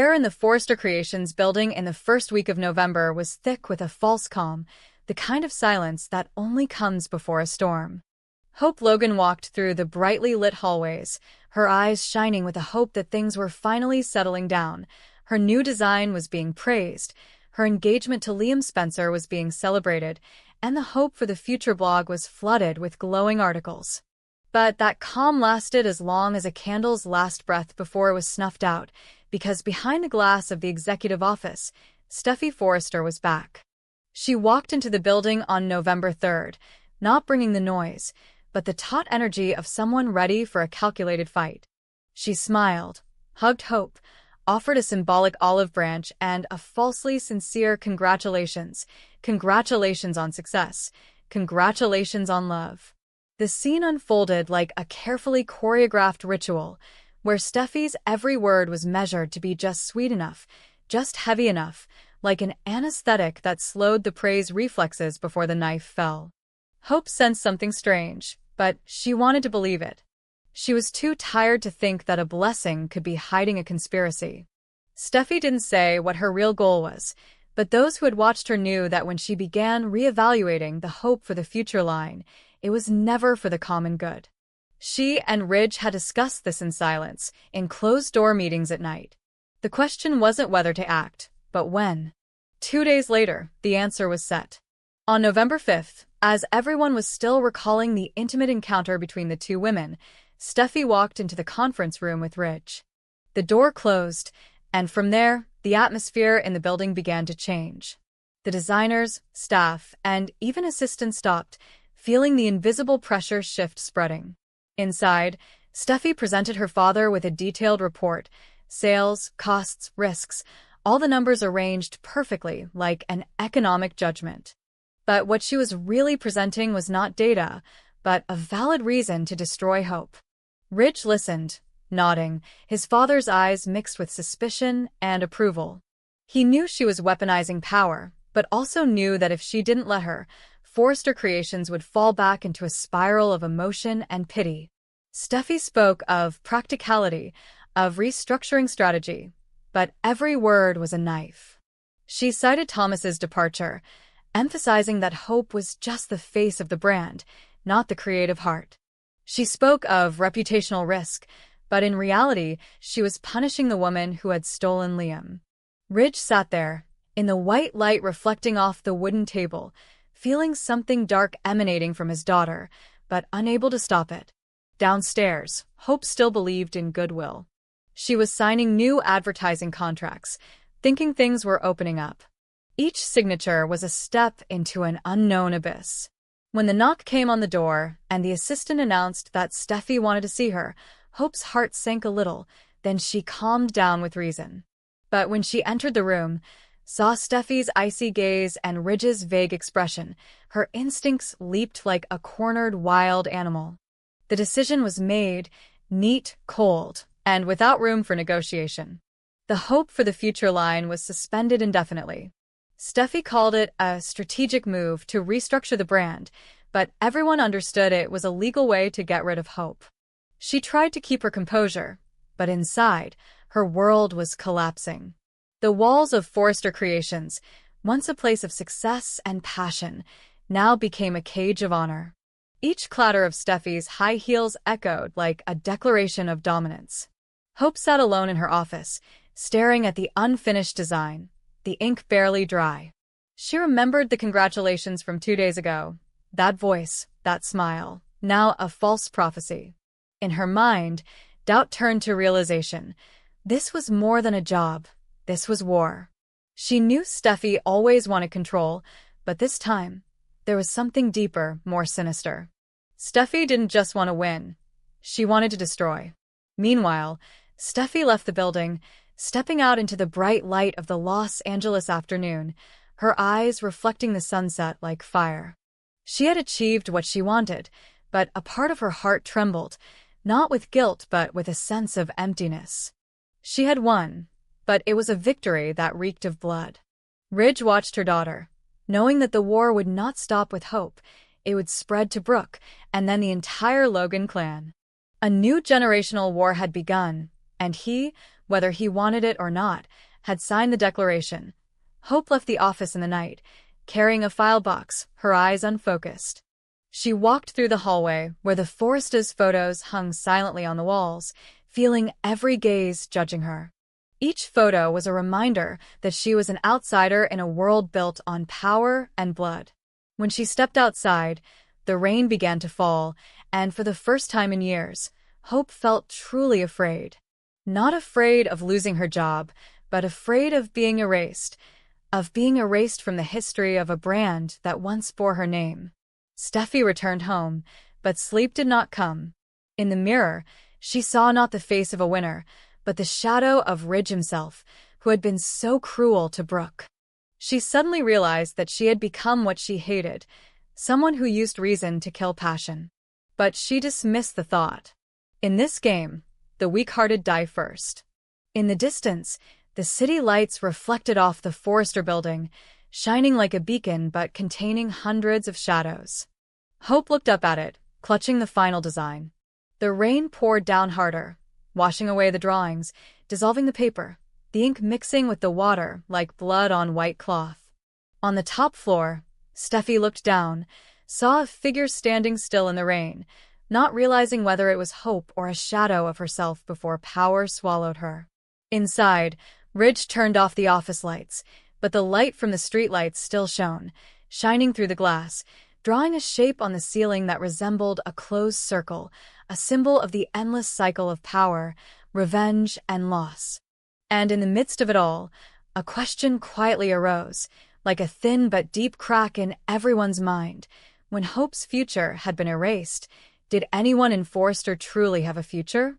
air in the Forrester Creations building in the first week of November was thick with a false calm, the kind of silence that only comes before a storm. Hope Logan walked through the brightly lit hallways, her eyes shining with a hope that things were finally settling down. Her new design was being praised, her engagement to Liam Spencer was being celebrated, and the Hope for the Future blog was flooded with glowing articles. But that calm lasted as long as a candle's last breath before it was snuffed out, because behind the glass of the executive office, Steffy Forrester was back. She walked into the building on November 3rd, not bringing the noise, but the taut energy of someone ready for a calculated fight. She smiled, hugged Hope, offered a symbolic olive branch and a falsely sincere congratulations. Congratulations on success. Congratulations on love. The scene unfolded like a carefully choreographed ritual, where Steffy's every word was measured to be just sweet enough, just heavy enough, like an anesthetic that slowed the prey's reflexes before the knife fell. Hope sensed something strange, but she wanted to believe it. She was too tired to think that a blessing could be hiding a conspiracy. Steffy didn't say what her real goal was, but those who had watched her knew that when she began reevaluating the Hope for the Future line, it was never for the common good. She and Ridge had discussed this in silence, in closed-door meetings at night. The question wasn't whether to act, but when. 2 days later, the answer was set. On November 5th, as everyone was still recalling the intimate encounter between the two women, Steffy walked into the conference room with Ridge. The door closed, and from there, the atmosphere in the building began to change. The designers, staff, and even assistants stopped, feeling the invisible pressure shift spreading. Inside, Steffy presented her father with a detailed report, sales, costs, risks, all the numbers arranged perfectly like an economic judgment. But what she was really presenting was not data, but a valid reason to destroy hope. Ridge listened, nodding, his father's eyes mixed with suspicion and approval. He knew she was weaponizing power, but also knew that if she didn't let her, Forrester Creations would fall back into a spiral of emotion and pity. Steffy spoke of practicality, of restructuring strategy, but every word was a knife. She cited Thomas's departure, emphasizing that Hope was just the face of the brand, not the creative heart. She spoke of reputational risk, but in reality, she was punishing the woman who had stolen Liam. Ridge sat there, in the white light reflecting off the wooden table, feeling something dark emanating from his daughter, but unable to stop it. Downstairs, Hope still believed in goodwill. She was signing new advertising contracts, thinking things were opening up. Each signature was a step into an unknown abyss. When the knock came on the door and the assistant announced that Steffy wanted to see her, Hope's heart sank a little, then she calmed down with reason. But when she entered the room, saw Steffy's icy gaze and Ridge's vague expression, her instincts leaped like a cornered wild animal. The decision was made, neat, cold, and without room for negotiation. The Hope for the Future line was suspended indefinitely. Steffy called it a strategic move to restructure the brand, but everyone understood it was a legal way to get rid of Hope. She tried to keep her composure, but inside, her world was collapsing. The walls of Forrester Creations, once a place of success and passion, now became a cage of honor. Each clatter of Steffy's high heels echoed like a declaration of dominance. Hope sat alone in her office, staring at the unfinished design, the ink barely dry. She remembered the congratulations from 2 days ago, that voice, that smile, now a false prophecy. In her mind, doubt turned to realization. This was more than a job. This was war. She knew Steffy always wanted control, but this time, there was something deeper, more sinister. Steffy didn't just want to win. She wanted to destroy. Meanwhile, Steffy left the building, stepping out into the bright light of the Los Angeles afternoon, her eyes reflecting the sunset like fire. She had achieved what she wanted, but a part of her heart trembled, not with guilt but with a sense of emptiness. She had won, but it was a victory that reeked of blood. Ridge watched her daughter, knowing that the war would not stop with Hope. It would spread to Brooke, and then the entire Logan clan. A new generational war had begun, and he, whether he wanted it or not, had signed the declaration. Hope left the office in the night, carrying a file box, her eyes unfocused. She walked through the hallway where the Forresters' photos hung silently on the walls, feeling every gaze judging her. Each photo was a reminder that she was an outsider in a world built on power and blood. When she stepped outside, the rain began to fall, and for the first time in years, Hope felt truly afraid. Not afraid of losing her job, but afraid of being erased from the history of a brand that once bore her name. Steffi returned home, but sleep did not come. In the mirror, she saw not the face of a winner, but the shadow of Ridge himself, who had been so cruel to Brooke. She suddenly realized that she had become what she hated, someone who used reason to kill passion. But she dismissed the thought. In this game, the weak-hearted die first. In the distance, the city lights reflected off the Forrester building, shining like a beacon but containing hundreds of shadows. Hope looked up at it, clutching the final design. The rain poured down harder, washing away the drawings, dissolving the paper, the ink mixing with the water like blood on white cloth. On the top floor, Steffi looked down, saw a figure standing still in the rain, not realizing whether it was Hope or a shadow of herself before power swallowed her. Inside, Ridge turned off the office lights, but the light from the streetlights still shone, shining through the glass, drawing a shape on the ceiling that resembled a closed circle, a symbol of the endless cycle of power, revenge, and loss. And in the midst of it all, a question quietly arose, like a thin but deep crack in everyone's mind. When Hope's future had been erased, did anyone in Forrester truly have a future?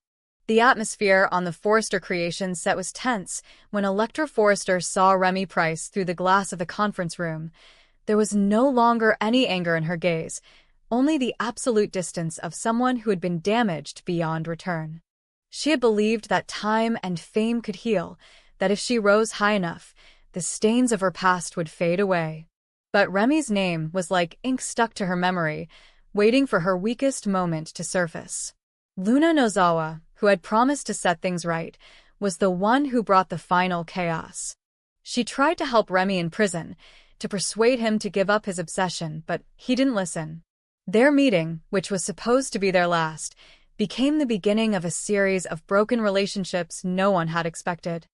The atmosphere on the Forrester creation set was tense when Electra Forrester saw Remy Price through the glass of the conference room. There was no longer any anger in her gaze, only the absolute distance of someone who had been damaged beyond return. She had believed that time and fame could heal, that if she rose high enough, the stains of her past would fade away. But Remy's name was like ink stuck to her memory, waiting for her weakest moment to surface. Luna Nozawa, who had promised to set things right, was the one who brought the final chaos. She tried to help Remy in prison, to persuade him to give up his obsession, but he didn't listen. Their meeting, which was supposed to be their last, became the beginning of a series of broken relationships no one had expected.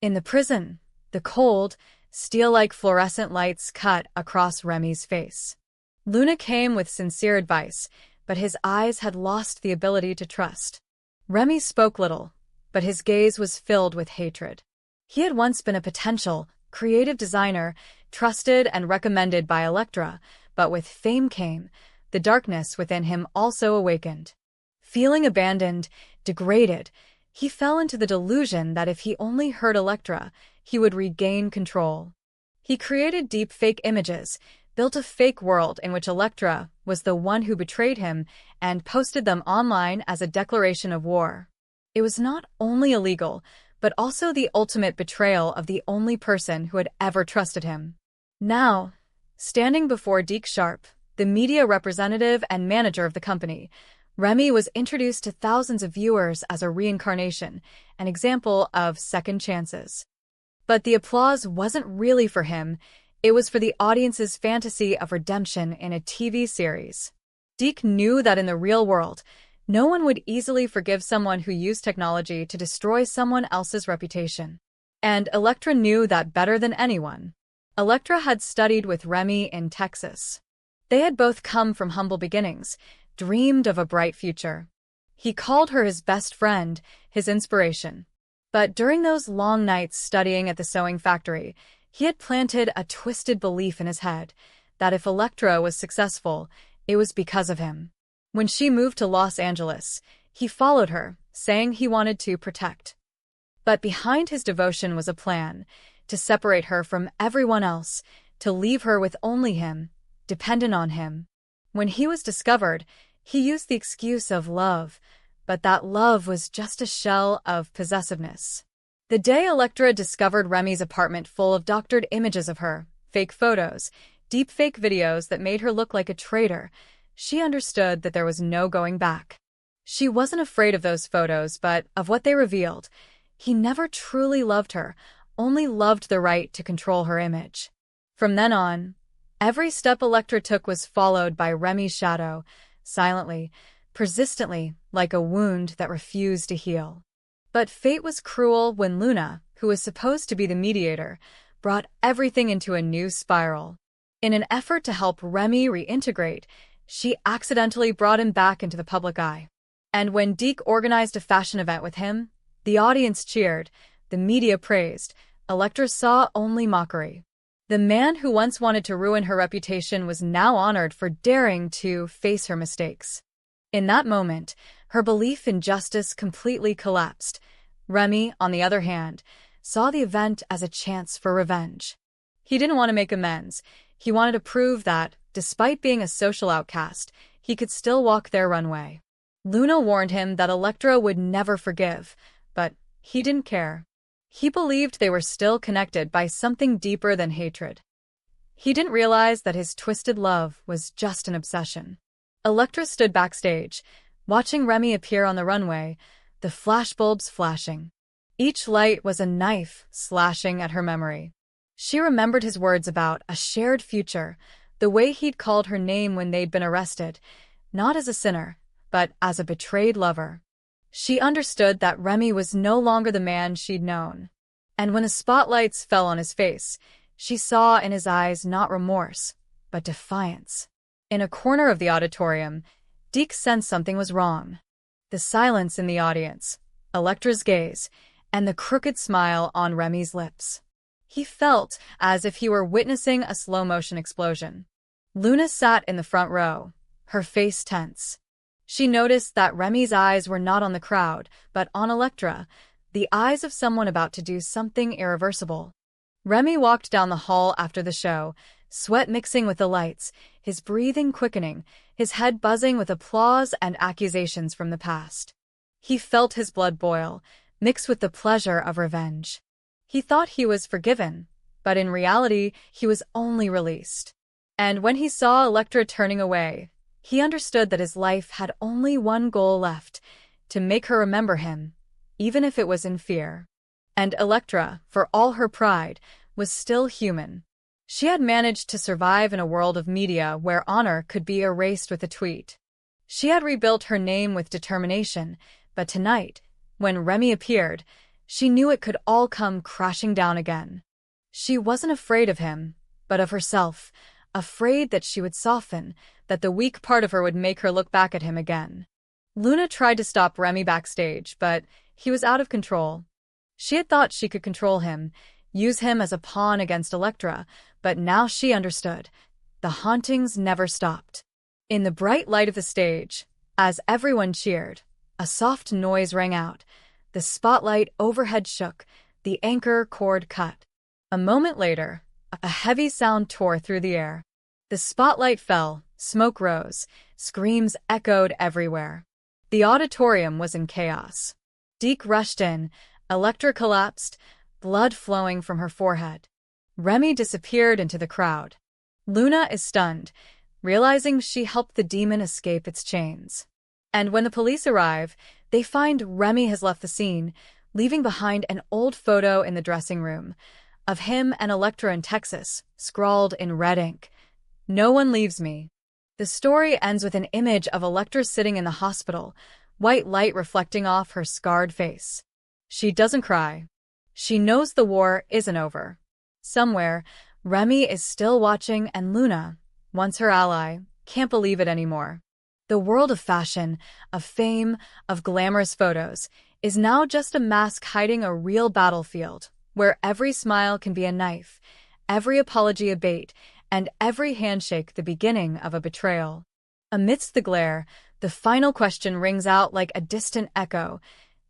In the prison, the cold, steel-like fluorescent lights cut across Remy's face. Luna came with sincere advice, but his eyes had lost the ability to trust. Remy spoke little, but his gaze was filled with hatred. He had once been a potential, creative designer, trusted and recommended by Electra, but with fame came, the darkness within him also awakened. Feeling abandoned, degraded, he fell into the delusion that if he only heard Electra, he would regain control. He created deep fake images, built a fake world in which Electra was the one who betrayed him, and posted them online as a declaration of war. It was not only illegal, but also the ultimate betrayal of the only person who had ever trusted him. Now, standing before Deke Sharp, the media representative and manager of the company, Remy was introduced to thousands of viewers as a reincarnation, an example of second chances. But the applause wasn't really for him, it was for the audience's fantasy of redemption in a TV series. Deke knew that in the real world, no one would easily forgive someone who used technology to destroy someone else's reputation. And Electra knew that better than anyone. Electra had studied with Remy in Texas. They had both come from humble beginnings, dreamed of a bright future. He called her his best friend, his inspiration. But during those long nights studying at the sewing factory, he had planted a twisted belief in his head that if Electra was successful, it was because of him. When she moved to Los Angeles, he followed her, saying he wanted to protect. But behind his devotion was a plan, to separate her from everyone else, to leave her with only him, dependent on him. When he was discovered, he used the excuse of love, but that love was just a shell of possessiveness. The day Electra discovered Remy's apartment full of doctored images of her, fake photos, deep-fake videos that made her look like a traitor, she understood that there was no going back. She wasn't afraid of those photos, but of what they revealed. He never truly loved her, only loved the right to control her image. From then on, every step Electra took was followed by Remy's shadow, silently, persistently, like a wound that refused to heal. But fate was cruel when Luna, who was supposed to be the mediator, brought everything into a new spiral. In an effort to help Remy reintegrate, she accidentally brought him back into the public eye. And when Deke organized a fashion event with him, the audience cheered, the media praised, Electra saw only mockery. The man who once wanted to ruin her reputation was now honored for daring to face her mistakes. In that moment, her belief in justice completely collapsed. Remy, on the other hand, saw the event as a chance for revenge. He didn't want to make amends. He wanted to prove that, despite being a social outcast, he could still walk their runway. Luna warned him that Electra would never forgive, but he didn't care. He believed they were still connected by something deeper than hatred. He didn't realize that his twisted love was just an obsession. Electra stood backstage, watching Remy appear on the runway, the flashbulbs flashing. Each light was a knife slashing at her memory. She remembered his words about a shared future, the way he'd called her name when they'd been arrested, not as a sinner, but as a betrayed lover. She understood that Remy was no longer the man she'd known. And when the spotlights fell on his face, she saw in his eyes not remorse, but defiance. In a corner of the auditorium, Deke sensed something was wrong. The silence in the audience, Electra's gaze, and the crooked smile on Remy's lips. He felt as if he were witnessing a slow-motion explosion. Luna sat in the front row, her face tense. She noticed that Remy's eyes were not on the crowd, but on Electra, the eyes of someone about to do something irreversible. Remy walked down the hall after the show, sweat mixing with the lights, his breathing quickening, his head buzzing with applause and accusations from the past. He felt his blood boil, mixed with the pleasure of revenge. He thought he was forgiven, but in reality, he was only released. And when he saw Electra turning away, he understood that his life had only one goal left, to make her remember him, even if it was in fear. And Electra, for all her pride, was still human. She had managed to survive in a world of media where honor could be erased with a tweet. She had rebuilt her name with determination, but tonight, when Remy appeared, she knew it could all come crashing down again. She wasn't afraid of him, but of herself, afraid that she would soften, that the weak part of her would make her look back at him again. Luna tried to stop Remy backstage, but he was out of control. She had thought she could control him, use him as a pawn against Electra, but now she understood. The hauntings never stopped. In the bright light of the stage, as everyone cheered, a soft noise rang out. The spotlight overhead shook, the anchor cord cut. A moment later, a heavy sound tore through the air. The spotlight fell, smoke rose, screams echoed everywhere. The auditorium was in chaos. Deke rushed in, Electra collapsed, blood flowing from her forehead. Remy disappeared into the crowd. Luna is stunned, realizing she helped the demon escape its chains. And when the police arrive, they find Remy has left the scene, leaving behind an old photo in the dressing room of him and Electra in Texas, scrawled in red ink. "No one leaves me." The story ends with an image of Electra sitting in the hospital, white light reflecting off her scarred face. She doesn't cry. She knows the war isn't over. Somewhere, Remy is still watching, and Luna, once her ally, can't believe it anymore. The world of fashion, of fame, of glamorous photos, is now just a mask hiding a real battlefield, where every smile can be a knife, every apology a bait, and every handshake the beginning of a betrayal. Amidst the glare, the final question rings out like a distant echo.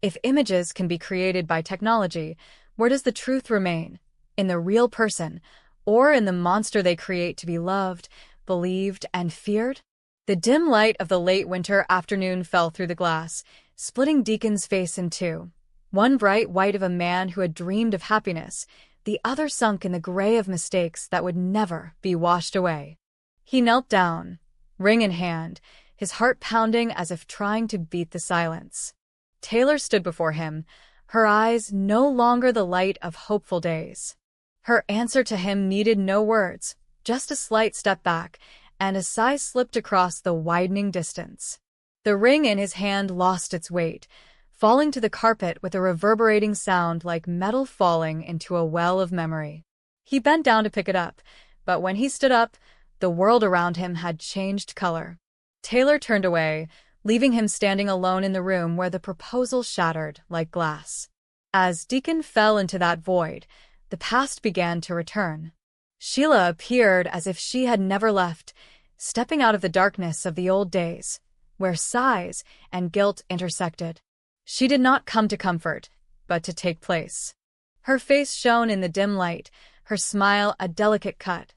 If images can be created by technology, where does the truth remain? In the real person, or in the monster they create to be loved, believed, and feared? The dim light of the late winter afternoon fell through the glass, splitting Deacon's face in two. One bright white of a man who had dreamed of happiness, the other sunk in the gray of mistakes that would never be washed away. He knelt down, ring in hand, his heart pounding as if trying to beat the silence. Taylor stood before him, her eyes no longer the light of hopeful days. Her answer to him needed no words, just a slight step back, and a sigh slipped across the widening distance. The ring in his hand lost its weight, falling to the carpet with a reverberating sound like metal falling into a well of memory. He bent down to pick it up, but when he stood up, the world around him had changed color. Taylor turned away, leaving him standing alone in the room where the proposal shattered like glass. As Deacon fell into that void, the past began to return. Sheila appeared as if she had never left, stepping out of the darkness of the old days, where sighs and guilt intersected. She did not come to comfort, but to take place. Her face shone in the dim light, her smile a delicate cut,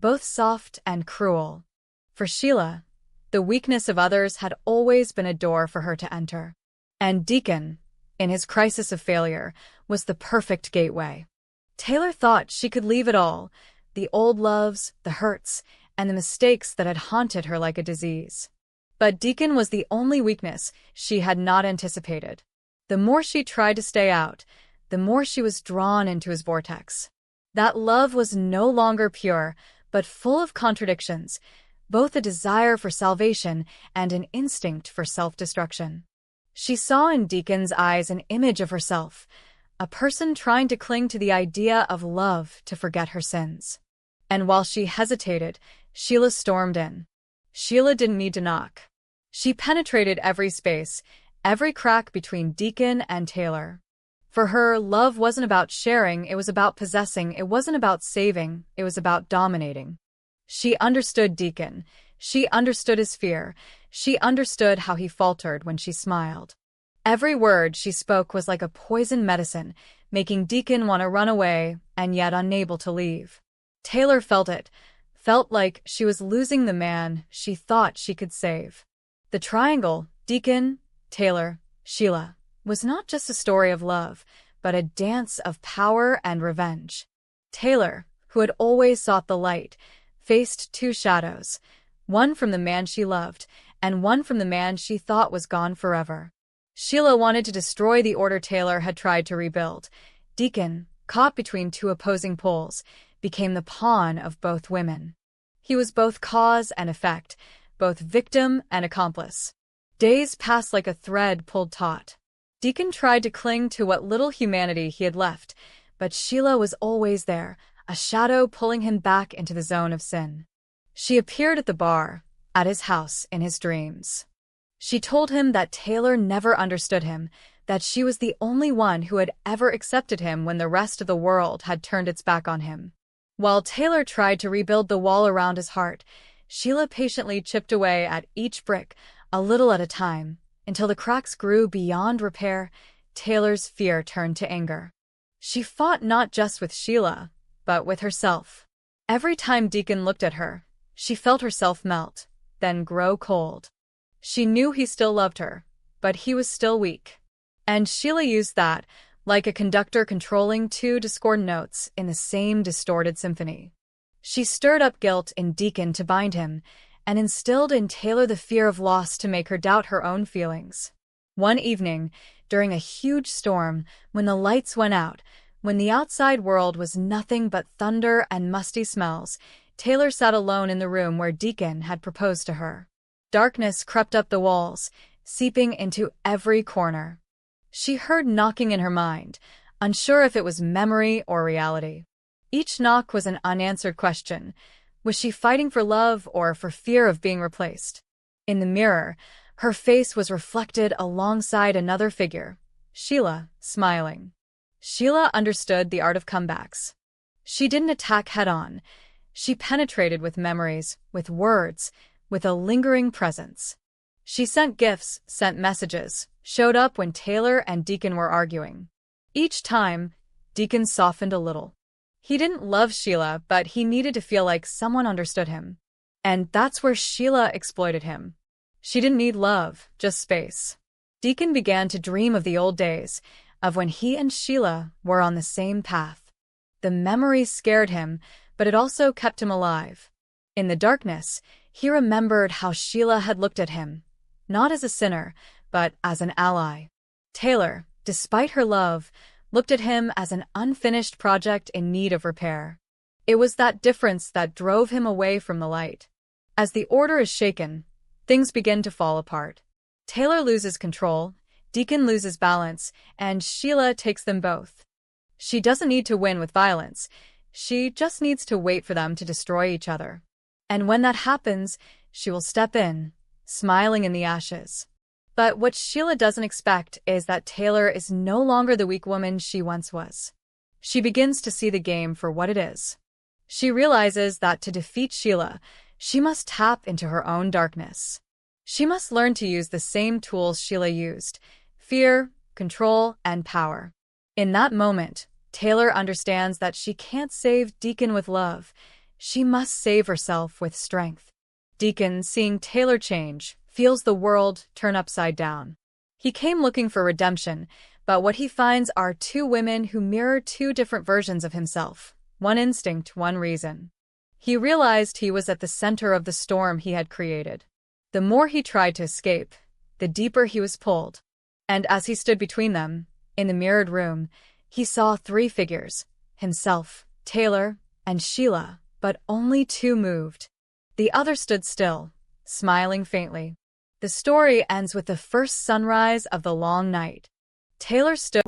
both soft and cruel. For Sheila, the weakness of others had always been a door for her to enter. And Deacon, in his crisis of failure, was the perfect gateway. Taylor thought she could leave it all, the old loves, the hurts, and the mistakes that had haunted her like a disease. But Deacon was the only weakness she had not anticipated. The more she tried to stay out, the more she was drawn into his vortex. That love was no longer pure, but full of contradictions, both a desire for salvation and an instinct for self-destruction. She saw in Deacon's eyes an image of herself, a person trying to cling to the idea of love to forget her sins. And while she hesitated, Sheila stormed in. Sheila didn't need to knock. She penetrated every space, every crack between Deacon and Taylor. For her, love wasn't about sharing, it was about possessing, it wasn't about saving, it was about dominating. She understood Deacon. She understood his fear. She understood how he faltered when she smiled. Every word she spoke was like a poison medicine, making Deacon want to run away and yet unable to leave. Taylor felt it, felt like she was losing the man she thought she could save. The triangle, Deacon, Taylor, Sheila, was not just a story of love, but a dance of power and revenge. Taylor, who had always sought the light, faced two shadows, one from the man she loved, and one from the man she thought was gone forever. Sheila wanted to destroy the order Taylor had tried to rebuild. Deacon, caught between two opposing poles, became the pawn of both women. He was both cause and effect, both victim and accomplice. Days passed like a thread pulled taut. Deacon tried to cling to what little humanity he had left, but Sheila was always there, a shadow pulling him back into the zone of sin. She appeared at the bar, at his house, in his dreams. She told him that Taylor never understood him, that she was the only one who had ever accepted him when the rest of the world had turned its back on him. While Taylor tried to rebuild the wall around his heart, Sheila patiently chipped away at each brick, a little at a time, until the cracks grew beyond repair. Taylor's fear turned to anger. She fought not just with Sheila, but with herself. Every time Deacon looked at her, she felt herself melt, then grow cold. She knew he still loved her, but he was still weak. And Sheila used that, like a conductor controlling two discordant notes in the same distorted symphony. She stirred up guilt in Deacon to bind him, and instilled in Taylor the fear of loss to make her doubt her own feelings. One evening, during a huge storm, when the lights went out, when the outside world was nothing but thunder and musty smells, Taylor sat alone in the room where Deacon had proposed to her. Darkness crept up the walls, seeping into every corner. She heard knocking in her mind, unsure if it was memory or reality. Each knock was an unanswered question. Was she fighting for love or for fear of being replaced? In the mirror, her face was reflected alongside another figure, Sheila, smiling. Sheila understood the art of comebacks. She didn't attack head-on. She penetrated with memories, with words, with a lingering presence. She sent gifts, sent messages, showed up when Taylor and Deacon were arguing. Each time, Deacon softened a little. He didn't love Sheila, but he needed to feel like someone understood him. And that's where Sheila exploited him. She didn't need love, just space. Deacon began to dream of the old days, of when he and Sheila were on the same path. The memories scared him, but it also kept him alive. In the darkness, he remembered how Sheila had looked at him, not as a sinner, but as an ally. Taylor, despite her love, looked at him as an unfinished project in need of repair. It was that difference that drove him away from the light. As the order is shaken, things begin to fall apart. Taylor loses control, Deacon loses balance, and Sheila takes them both. She doesn't need to win with violence. She just needs to wait for them to destroy each other. And when that happens, she will step in, smiling in the ashes. But what Sheila doesn't expect is that Taylor is no longer the weak woman she once was. She begins to see the game for what it is. She realizes that to defeat Sheila, she must tap into her own darkness. She must learn to use the same tools Sheila used: fear, control, and power. In that moment, Taylor understands that she can't save Deacon with love. She must save herself with strength. Deacon, seeing Taylor change, feels the world turn upside down. He came looking for redemption, but what he finds are two women who mirror two different versions of himself. One instinct, one reason. He realized he was at the center of the storm he had created. The more he tried to escape, the deeper he was pulled. And as he stood between them, in the mirrored room, he saw three figures: himself, Taylor, and Sheila, but only two moved. The other stood still, smiling faintly. The story ends with the first sunrise of the long night. Taylor stood